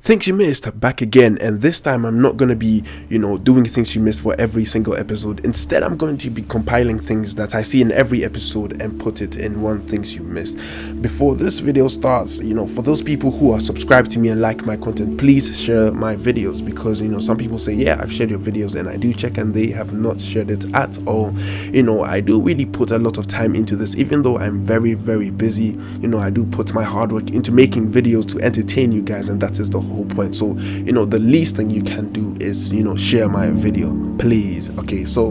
Things You Missed, back again, and this time I'm not going to be, doing Things You Missed for every single episode. Instead, I'm going to be compiling things that I see in every episode and put it in one Things You Missed. Before this video starts, for those people who are subscribed to me and like my content, please share my videos, because, some people say, yeah, I've shared your videos, and I do check and they have not shared it at all. I do really put a lot of time into this, even though I'm very, very busy. I do put my hard work into making videos to entertain you guys, and that is the whole point. So the least thing you can do is share my video, please. Okay, so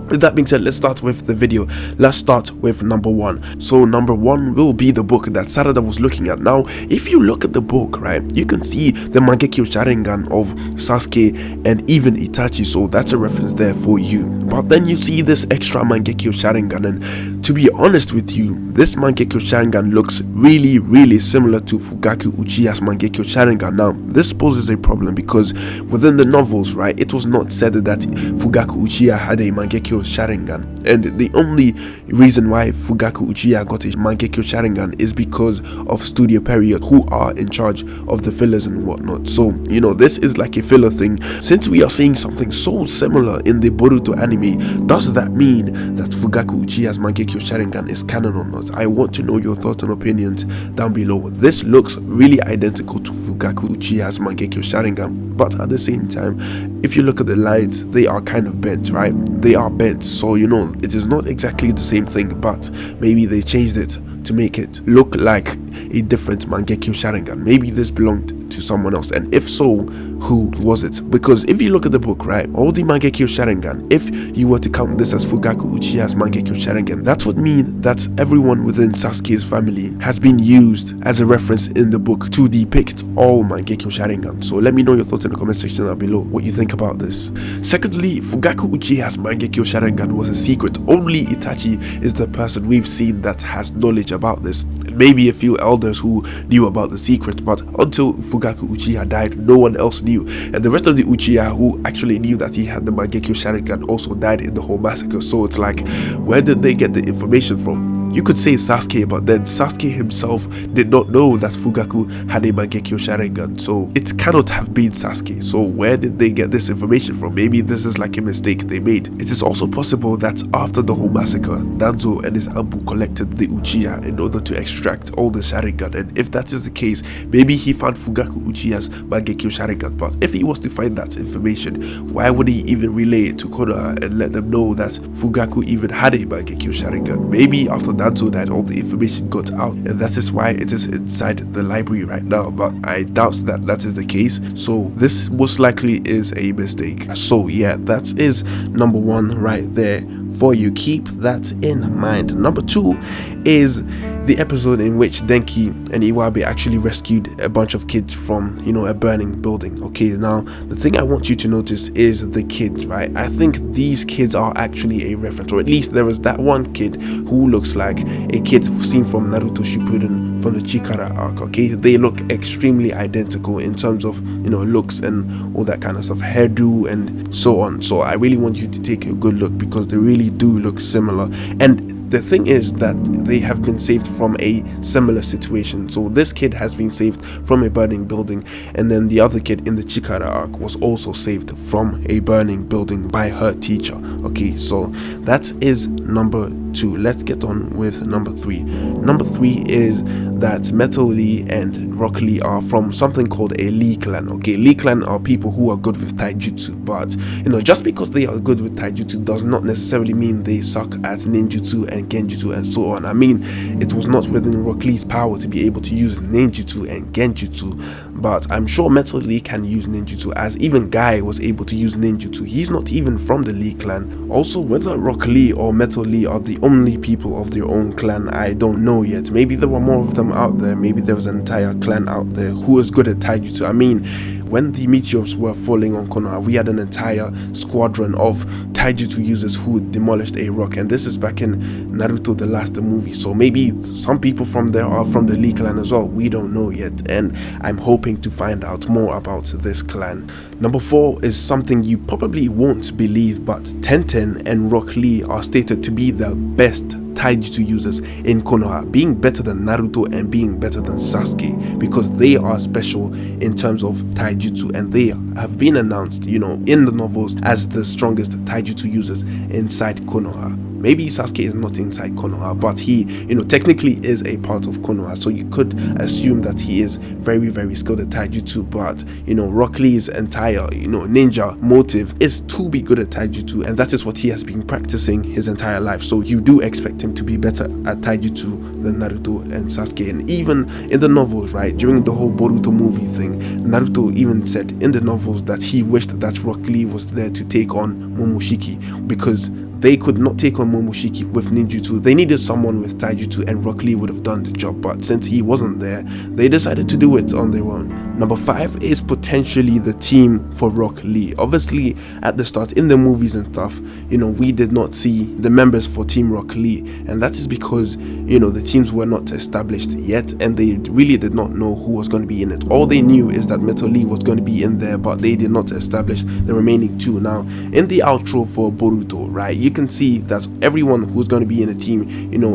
with that being said, let's start with the video. Let's start with number one. So number one will be the book that Sarada was looking at. Now, if you look at the book, right, you can see the Mangekyo Sharingan of Sasuke and even Itachi, so that's a reference there for you. But then you see this extra Mangekyo Sharingan, and to be honest with you, this Mangekyo Sharingan looks really, really similar to Fugaku Uchiha's Mangekyo Sharingan. Now, this poses a problem because within the novels, right, it was not said that Fugaku Uchiha had a Mangekyo Sharingan, and the only reason why Fugaku Uchiha got a Mangekyo Sharingan is because of Studio Period, who are in charge of the fillers and whatnot. So this is like a filler thing. Since we are seeing something so similar in the Boruto anime, does that mean that Fugaku Uchiha's Mangekyo Sharingan is canon or not? I want to know your thoughts and opinions down below. This looks really identical to Fugaku Uchiha's Mangekyo Sharingan, but at the same time, if you look at the lines, they are kind of bent, right? They are bent, so it is not exactly the same thing, but maybe they changed it to make it look like a different Mangekyo Sharingan. Maybe this belonged to someone else, and if so, who was it? Because if you look at the book, right, all the Mangekyo Sharingan, if you were to count this as Fugaku Uchiha's Mangekyo Sharingan, that would mean that everyone within Sasuke's family has been used as a reference in the book to depict all Mangekyo Sharingan. So let me know your thoughts in the comment section down below, what you think about this. Secondly, Fugaku Uchiha's Mangekyo Sharingan was a secret. Only Itachi is the person we've seen that has knowledge about this, and maybe a few elders who knew about the secret, but until Fugaku Uchiha died, no one else knew, and the rest of the Uchiha who actually knew that he had the Mangekyo Sharingan also died in the whole massacre. So it's like, where did they get the information from? You could say Sasuke, but then Sasuke himself did not know that Fugaku had a Mangekyo Sharingan, so it cannot have been Sasuke. So where did they get this information from? Maybe this is like a mistake they made. It is also possible that after the whole massacre, Danzo and his Ambu collected the Uchiha in order to extract all the Sharingan, and if that is the case, maybe he found Fugaku Uchiha's Mangekyo Sharingan. But if he was to find that information, why would he even relay it to Konoha and let them know that Fugaku even had a Mangekyo Sharingan? Maybe after Danzo died, all the information got out, and that is why it is inside the library right now, but I doubt that that is the case, so this most likely is a mistake. So yeah, that is number one right there for you. Keep that in mind. Number two is the episode in which Denki and Iwabe actually rescued a bunch of kids from a burning building. Okay, now the thing I want you to notice is the kids, right? I think these kids are actually a reference, or at least there is that one kid who looks like a kid seen from Naruto Shippuden from the Chikara arc. Okay, they look extremely identical in terms of looks and all that kind of stuff, hairdo and so on. So I really want you to take a good look, because they really do look similar, and the thing is that they have been saved from a similar situation. So this kid has been saved from a burning building, and then the other kid in the Chikara arc was also saved from a burning building by her teacher. Okay, so that is number two. Let's get on with number three. Number three is that Metal Lee and Rock Lee are from something called a Lee clan. Okay, Lee clan are people who are good with taijutsu, but just because they are good with taijutsu does not necessarily mean they suck at ninjutsu and genjutsu and so on. I mean, it was not within Rock Lee's power to be able to use ninjutsu and genjutsu, but I'm sure Metal Lee can use ninjutsu, as even Guy was able to use ninjutsu. He's not even from the Lee clan. Also, whether Rock Lee or Metal Lee are the only people of their own clan, I don't know yet. Maybe there were more of them out there. Maybe there was an entire clan out there who is good at taijutsu. I mean, when the meteors were falling on Konoha, we had an entire squadron of taijutsu users who demolished a rock, and this is back in Naruto the Last movie. So maybe some people from there are from the Lee clan as well. We don't know yet, and I'm hoping to find out more about this clan. Number four is something you probably won't believe, but Tenten and Rock Lee are stated to be the best taijutsu users in Konoha, being better than Naruto and being better than Sasuke, because they are special in terms of taijutsu, and they have been announced, in the novels as the strongest taijutsu users inside Konoha. Maybe Sasuke is not inside Konoha, but he, technically is a part of Konoha, so you could assume that he is very, very skilled at taijutsu. But, Rock Lee's entire, ninja motive is to be good at taijutsu, and that is what he has been practicing his entire life. So you do expect him to be better at taijutsu than Naruto and Sasuke. And even in the novels, right, during the whole Boruto movie thing, Naruto even said in the novels that he wished that Rock Lee was there to take on Momoshiki, because they could not take on Momoshiki with ninjutsu. They needed someone with taijutsu, and Rock Lee would have done the job, but since he wasn't there, they decided to do it on their own. Number 5 is potentially the team for Rock Lee. Obviously, at the start in the movies and stuff, we did not see the members for Team Rock Lee, and that is because, the teams were not established yet, and they really did not know who was going to be in it. All they knew is that Metal Lee was going to be in there, but they did not establish the remaining 2. Now, in the outro for Boruto, right, you can see that everyone who's going to be in a team,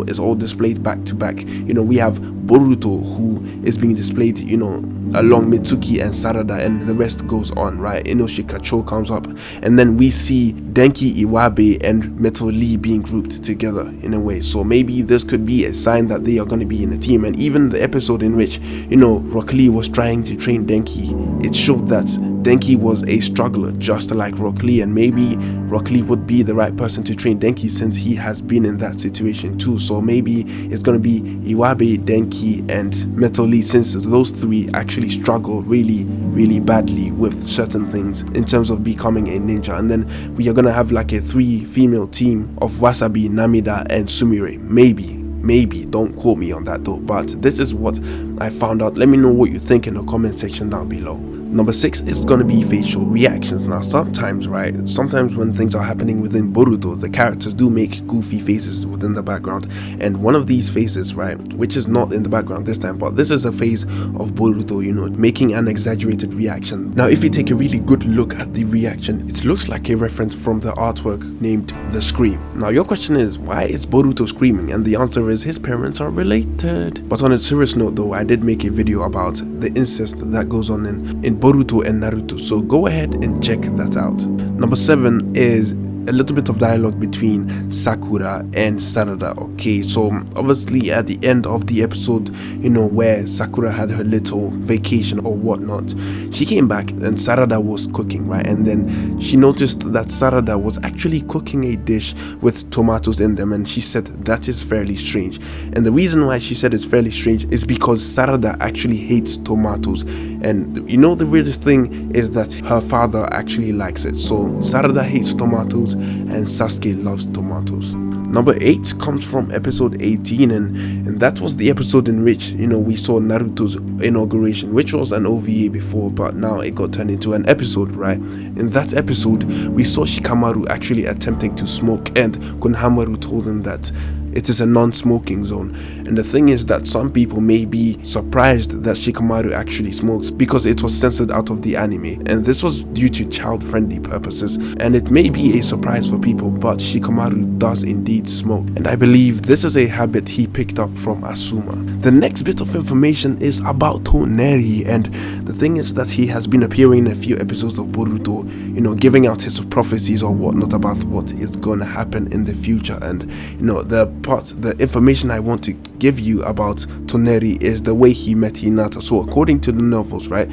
is all displayed back to back. We have Boruto, who is being displayed, along Mitsuki and Sarada, and the rest goes on, right? Inoshi Kacho comes up, and then we see Denki, Iwabe, and Metal Lee being grouped together in a way. So maybe this could be a sign that they are going to be in a team. And even the episode in which, Rock Lee was trying to train Denki, it showed that Denki was a struggler, just like Rock Lee, and maybe Rock Lee would be the right person to train Denki since he has been in that situation too. So maybe it's going to be Iwabe, Denki, and Metal Lee, since those 3 actually struggle really, really badly with certain things in terms of becoming a ninja. And then we are going to have like a 3 female team of Wasabi, Namida, and Sumire. Maybe, don't quote me on that though, but this is what I found out. Let me know what you think in the comment section down below. Number 6 is going to be facial reactions. Now, sometimes when things are happening within Boruto, the characters do make goofy faces within the background, and one of these faces, right, which is not in the background this time, but this is a phase of Boruto, making an exaggerated reaction. Now, if you take a really good look at the reaction, it looks like a reference from the artwork named The Scream. Now, your question is, why is Boruto screaming? And the answer is, his parents are related. But on a serious note though, I did make a video about the incest that goes on in Boruto and Naruto, so go ahead and check that out. Number 7 is a little bit of dialogue between Sakura and Sarada. Okay, so obviously at the end of the episode, where Sakura had her little vacation or whatnot, she came back and Sarada was cooking, right? And then she noticed that Sarada was actually cooking a dish with tomatoes in them, and she said that is fairly strange. And the reason why she said it's fairly strange is because Sarada actually hates tomatoes, and the weirdest thing is that her father actually likes it. So Sarada hates tomatoes and Sasuke loves tomatoes. Number 8 comes from episode 18, and that was the episode in which we saw Naruto's inauguration, which was an OVA before, but now it got turned into an episode, right? In that episode, we saw Shikamaru actually attempting to smoke, and Konohamaru told him that it is a non-smoking zone. And the thing is that some people may be surprised that Shikamaru actually smokes because it was censored out of the anime, and this was due to child-friendly purposes, and it may be a surprise for people, but Shikamaru does indeed smoke, and I believe this is a habit he picked up from Asuma. The next bit of information is about Toneri, and the thing is that he has been appearing in a few episodes of Boruto, giving out his prophecies or whatnot about what is going to happen in the future. And the information I want to give you about Toneri is the way he met Hinata. So according to the novels, right,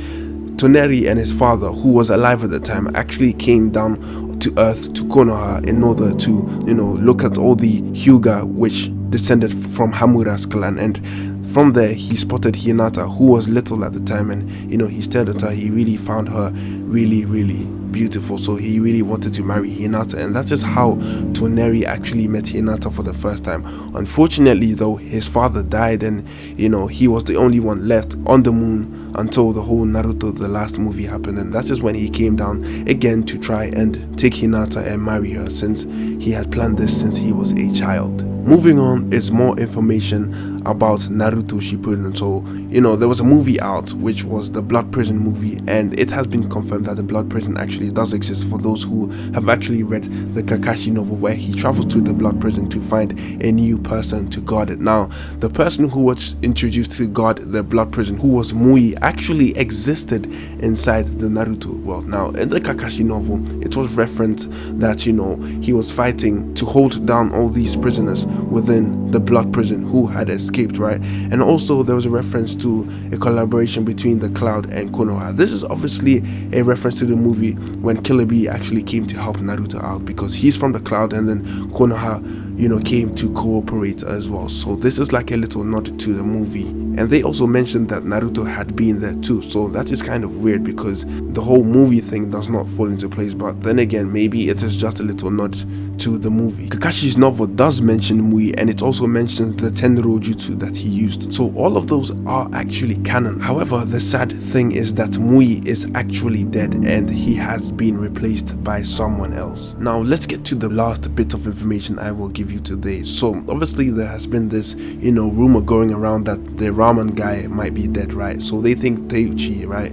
Toneri and his father, who was alive at the time, actually came down to Earth, to Konoha, in order to look at all the Hyuga which descended from Hamura's clan. And from there he spotted Hinata, who was little at the time, and he stared at her. He really found her really, really beautiful, so he really wanted to marry Hinata, and that is how Toneri actually met Hinata for the first time. Unfortunately though, his father died, and he was the only one left on the moon until the whole Naruto the last movie happened, and that is when he came down again to try and take Hinata and marry her, since he had planned this since he was a child. Moving on is more information about Naruto Shippuden. So, you know, there was a movie out which was the Blood Prison movie, and it has been confirmed that the Blood Prison actually does exist for those who have actually read the Kakashi novel, where he travels to the Blood Prison to find a new person to guard it. Now, the person who was introduced to guard the Blood Prison, who was Mui, actually existed inside the Naruto world. Now, in the Kakashi novel, it was referenced that, you know, he was fighting to hold down all these prisoners within the Blood Prison who had escaped, right? And also there was a reference to a collaboration between the Cloud and Konoha. This is obviously a reference to the movie when Killer Bee actually came to help Naruto out, because he's from the Cloud and then Konoha, you know, came to cooperate as well. So this is like a little nod to the movie. And they also mentioned that Naruto had been there too, so that is kind of weird because the whole movie thing does not fall into place. But then again, maybe it is just a little nod to the movie. Kakashi's novel does mention Mui, and it also mentions the Tenro Jutsu that he used, so all of those are actually canon. However, the sad thing is that Mui is actually dead and he has been replaced by someone else. Now let's get to the last bit of information I will give you today. So obviously there has been this, you know, rumor going around that the Ramen guy might be dead, right? So they think Teiuchi, right,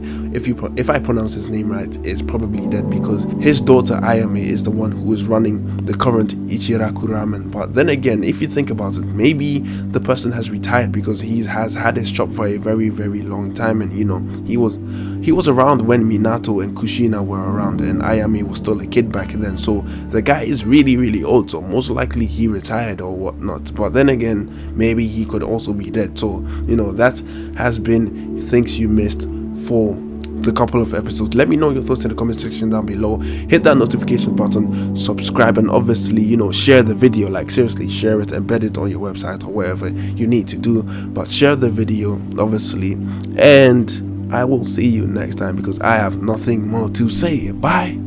if I pronounce his name right, is probably dead because his daughter Ayame is the one who is running the current Ichiraku Ramen. But then again, if you think about it, maybe the person has retired because he has had his shop for a very, very long time, and you know, he was around when Minato and Kushina were around, and Ayame was still a kid back then. So the guy is really, really old, so most likely he retired or whatnot. But then again, maybe he could also be dead. So, you know, that has been things you missed for the couple of episodes. Let me know your thoughts in the comment section down below. Hit that notification button, subscribe, and obviously, you know, share the video. Like, seriously, share it, embed it on your website or wherever you need to do, but share the video obviously, and I will see you next time because I have nothing more to say. Bye.